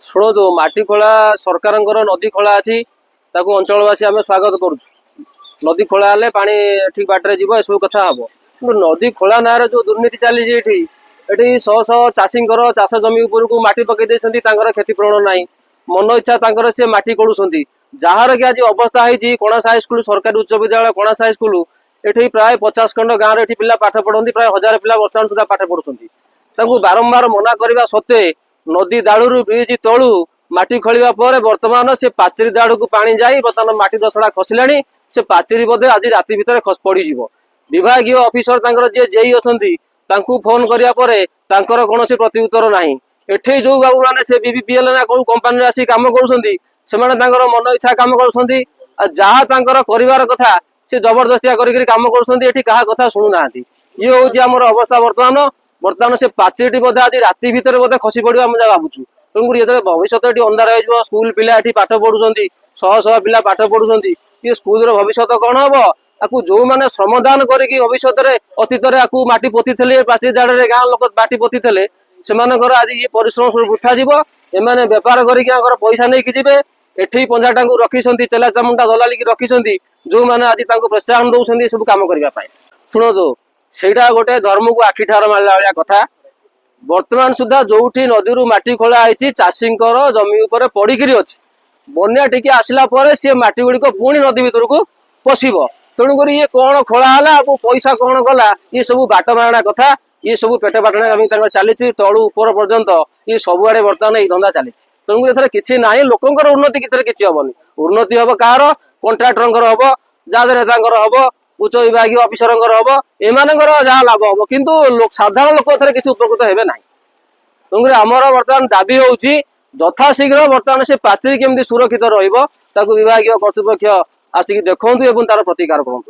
शुणु माटी खोला सरकार नदी खोला अच्छी अंचलवासी आम स्वागत करुँ नदी खोला हेल्ले पा ठीक बाटर जीव सब कथा हम कि नदी खोला ना जो दुर्नीति चली ये शह शह चाषी चाष जमी उपरको माटी पकई क्षतिपूरण ना मन इच्छा सी माटी कोड़ुंट जार कि आज अवस्था है कणास हाईस्कल सरकारी उच्च विद्यालय कणास हाईस्कल ये प्राय 50 खंड गाँव में पिला पाठ पढ़ती प्राय 1000 पिला बर्तमान सुधा पाठ पढ़ुंट बारंबार मना करने सत्वे नदी दाड़ू ब्रिज तलु माटी खोलिया पर वर्तमान से पाचेरी दाड़ को पानी जाई बर्तमान माटी दसड़ा खसला से पाचेरी बोधे आज राति भितर खस पड़ विभाग अफिसर जी जेई अच्छा फोन करापर कौन प्रत्युत्तर ना एठे जो बाबू मैंने से बीबीपीएल ना कौ कंपानी आसी काम कर मन इच्छा कम कर कथा से जबरदस्तिया काम कर कथा शुणुना ये हूँ आम अवस्था बर्तमान बर्तमान से पाचेरी बोधे आज राति भितर बोधे खसी पड़ा आम जहाँ भावुँ तेणुक ये भविष्य ये अंधार हो स्कूल पिला पाठ पढ़ुं शह शह पिला पाठ पढ़ुं ये स्कूल भविष्य कौन हम आपको जो मैंने श्रमदान करके भविष्य अतीत माटी पोती थे पाचेरी दाड़े गाँव लोक माटी पोती थे से आज ये परिश्रम सब वृथा जीव एमाने बेपार कर पैसा नहीं कि एठी पंजाटा को रखी चेला चामुंडा दलाली रखी जो मैंने आज प्रोत्साहन दौरान सब कम करने शुणु सेटा गोटे धर्म को आखि ठार मारला भाया कथा वर्तमान सुधा जो नदी माटी खोला चाषी जमी उपर पड़िकी अच्छी बन्या टिके आसला सी माटी गुड़िक पुणी नदी भितर को पशिब तेणुक ये कौन खोला पैसा कौन गला ये सब बाट मारणा कथा ये सब पेट बाटना चली तलु ऊपर पर्यंत ये सबुआड़े बर्तमान ये धंदा चली तेणुक किसी ना लोकंर उन्नति किसी हेनी उन्नति हम कह कंट्राक्टर हम जहाज नेता हम उच्च विभाग अफिसर हम एम जहाँ लाभ हम किंतु साधारण लोक किसी उपकृत हे ना तेणुक आमर बर्तमान दाबी हूँ यथाशीघ्र बर्तमान से पाचेरी केमती सुरक्षित रहिबो ताकू विभाग कर्तृपक्ष आसिक देखु तार प्रतिकार करूँ।